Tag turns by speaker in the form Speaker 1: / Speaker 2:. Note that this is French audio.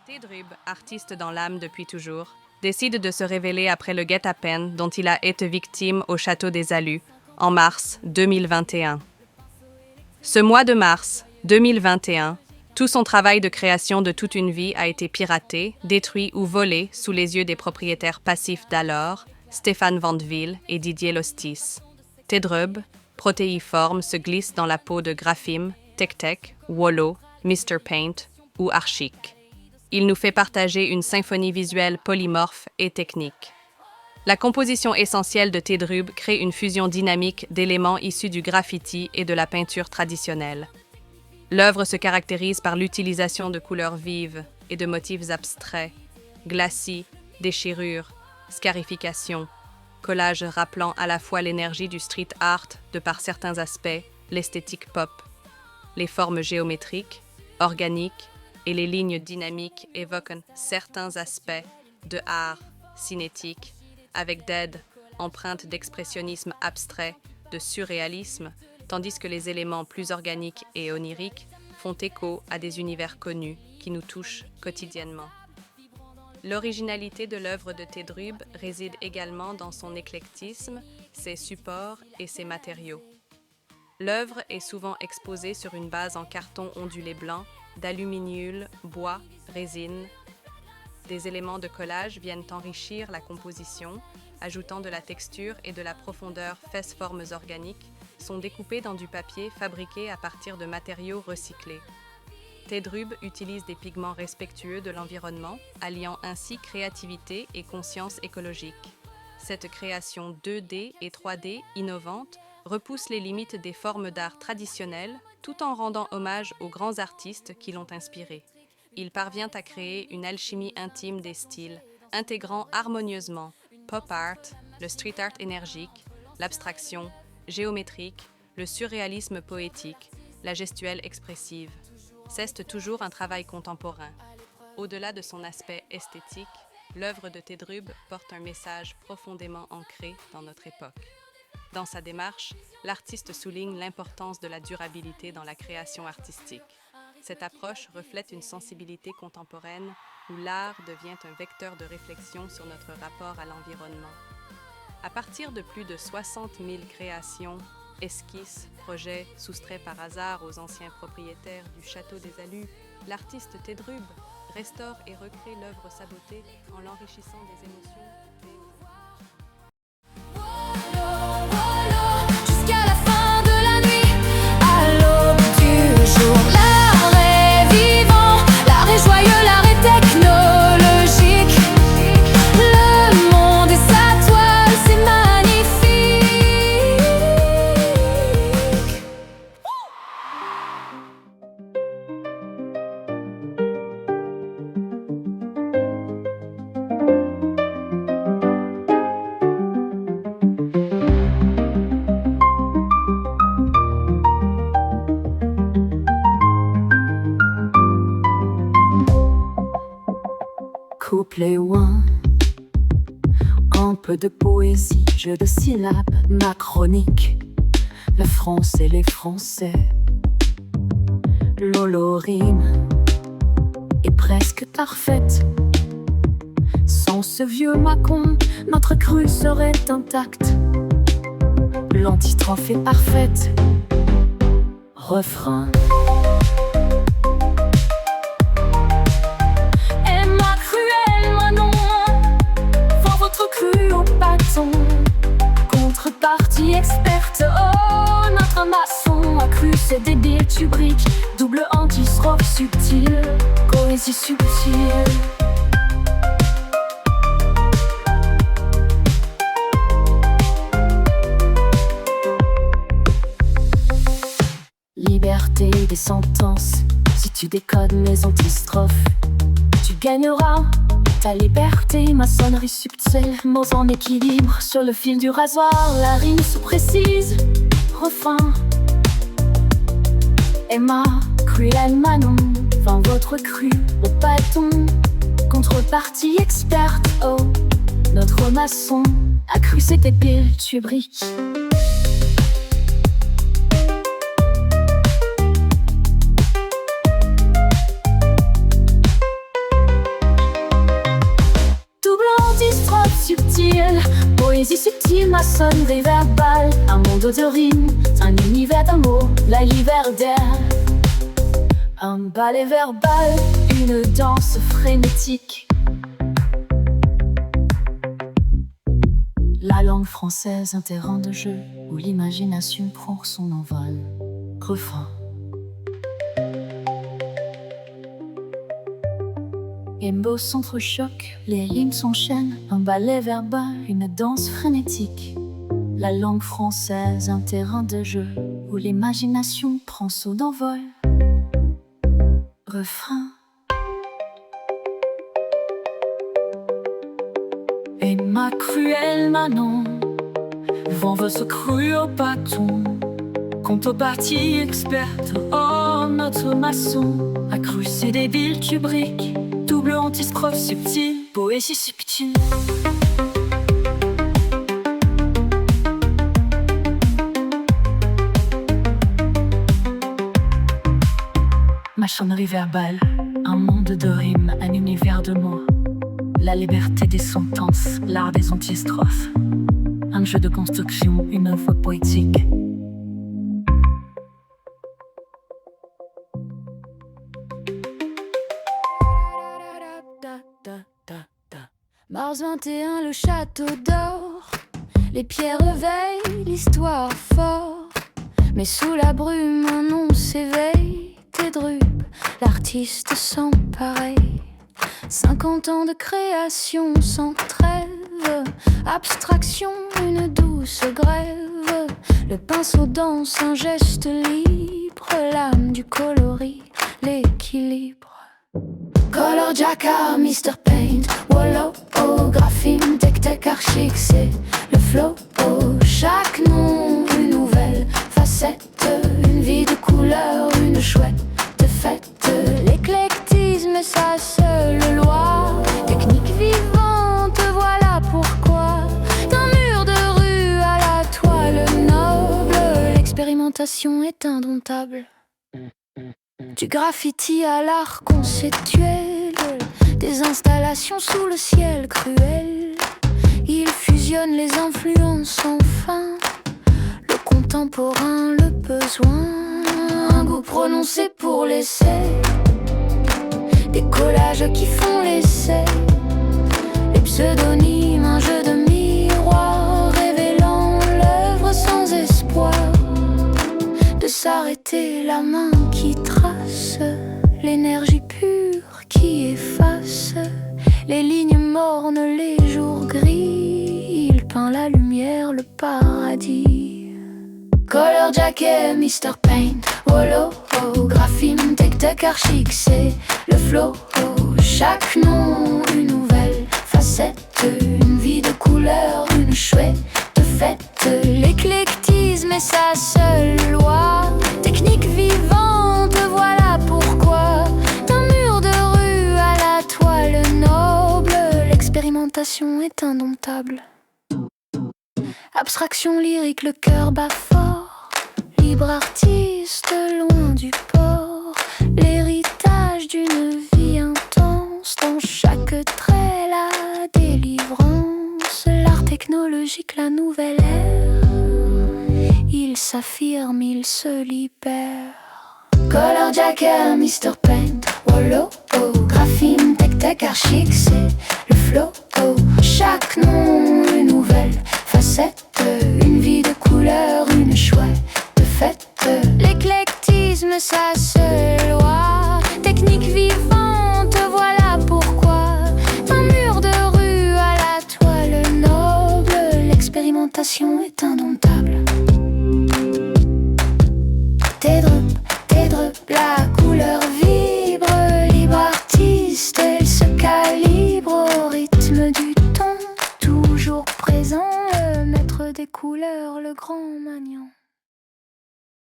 Speaker 1: Tedrub, artiste dans l'âme depuis toujours, décide de se révéler après le guet-apens dont il a été victime au château des Alus en mars 2021. Ce mois de mars 2021, tout son travail de création de toute une vie a été piraté, détruit ou volé sous les yeux des propriétaires passifs d'alors, Stéphane Vandeville et Didier Lostis. Tedrub, protéiforme, se glisse dans la peau de Graphim, Tech-Tech, Wollo, Mr. Paint ou Archic. Il nous fait partager une symphonie visuelle polymorphe et technique. La composition essentielle de Tedrub crée une fusion dynamique d'éléments issus du graffiti et de la peinture traditionnelle. L'œuvre se caractérise par l'utilisation de couleurs vives et de motifs abstraits, glacis, déchirures, scarifications, collages rappelant à la fois l'énergie du street art de par certains aspects, l'esthétique pop. Les formes géométriques, organiques et les lignes dynamiques évoquent certains aspects de art cinétique, avec d'aides, empreintes d'expressionnisme abstrait, de surréalisme, tandis que les éléments plus organiques et oniriques font écho à des univers connus qui nous touchent quotidiennement. L'originalité de l'œuvre de Tedrub réside également dans son éclectisme, ses supports et ses matériaux. L'œuvre est souvent exposée sur une base en carton ondulé blanc, d'aluminium, bois, résine. Des éléments de collage viennent enrichir la composition, ajoutant de la texture et de la profondeur. Formes organiques sont découpées dans du papier fabriqué à partir de matériaux recyclés. Tedrub utilise des pigments respectueux de l'environnement, alliant ainsi créativité et conscience écologique. Cette création 2D et 3D innovante repousse les limites des formes d'art traditionnelles tout en rendant hommage aux grands artistes qui l'ont inspiré. Il parvient à créer une alchimie intime des styles, intégrant harmonieusement pop art, le street art énergique, l'abstraction géométrique, le surréalisme poétique, la gestuelle expressive. C'est toujours un travail contemporain. Au-delà de son aspect esthétique, l'œuvre de Tedrub porte un message profondément ancré dans notre époque. Dans sa démarche, l'artiste souligne l'importance de la durabilité dans la création artistique. Cette approche reflète une sensibilité contemporaine où l'art devient un vecteur de réflexion sur notre rapport à l'environnement. À partir de plus de 60 000 créations, esquisses, projets soustraits par hasard aux anciens propriétaires du château des Alus, l'artiste Tedrub restaure et recrée l'œuvre sabotée en l'enrichissant des émotions.
Speaker 2: Jusqu'à la fin de la nuit, à l'aube du jour, l'art est vivant, l'art est joyeux, l'art est technologique. Le monde est sa toile, c'est magnifique.
Speaker 3: Couplet ouin, un peu de poésie, jeu de syllabes, ma chronique. La France et les Français, l'olorime est presque parfaite. Sans ce vieux Macon, notre crue serait intacte. L'antistrophe est parfaite. Refrain. Cru au bâton, contrepartie experte. Oh, notre maçon a cru, c'est débile, tu briques. Double antistrophe subtile, poésie subtile. Liberté des sentences, si tu décodes mes antistrophes, tu gagneras ta liberté, maçonnerie subtile, mots en équilibre sur le fil du rasoir, la rime sous précise, refrain. Emma, cruelle Manon, vend votre cru au bâton, contrepartie experte. Oh, notre maçon a cru c'était pile, tu briques. Poésie subtile, maçonnerie verbale, un monde de rimes, un univers d'amour, la l'hiver d'air. Un ballet verbal, une danse frénétique. La langue française, un terrain de jeu où l'imagination prend son envol. Refrain. Les mots s'entrechoquent, les rimes s'enchaînent, un ballet verbal, une danse frénétique. La langue française, un terrain de jeu où l'imagination prend son envol. Refrain. Et ma cruelle Manon, vent veut se cru au bâton. Quant aux parties expertes, oh notre maçon, accru c'est débile tubrique, double antistrophe subtile, poésie subtile. Maçonnerie verbale, un monde de rimes, un univers de mots. La liberté des sentences, l'art des antistrophes. Un jeu de construction, une œuvre poétique.
Speaker 2: Mars 21, le château d'or. Les pierres réveillent l'histoire fort. Mais sous la brume, un nom s'éveille. Tes drupes, l'artiste sans pareil. 50 ans de création sans trêve. Abstraction, une douce grève. Le pinceau danse, un geste libre. L'âme du coloris, l'équilibre. Color Jacquard, Mr. Paint, Wallow, oh, graphine, tech, archic, c'est le flow, oh, chaque nom, une nouvelle facette, une vie de couleur, une chouette fête. L'éclectisme, sa seule loi, technique vivante, voilà pourquoi. D'un mur de rue à la toile noble, l'expérimentation est indomptable. Du graffiti à l'art conceptuel, des installations sous le ciel cruel. Il fusionne les influences sans fin, le contemporain, le besoin. Un goût prononcé pour l'essai, des collages qui font l'essai. Les pseudonymes, un jeu de miroir, révélant l'œuvre sans espoir de s'arrêter, la main qui trace, l'énergie pure qui efface les lignes mornes, les jours gris. Il peint la lumière, le paradis. Color Jacket, Mr. Paint, Wallow, oh, graphine, tech, archic, c'est le flow, oh, chaque nom, une nouvelle facette, une vie de couleur, une chouette fête. L'éclectisme est sa seule loi, technique vivante, voilà pourquoi. D'un mur de rue à la toile noble, l'expérimentation est indomptable. Abstraction lyrique, le cœur bat fort, libre artiste loin du port. L'héritage d'une vie intense, dans chaque trait la délivrance. L'art technologique, la nouvelle ère, il s'affirme, il se libère. Color Jacket, Mr. Paint, Wallow, oh, graphine, tech, archic, c'est le flow.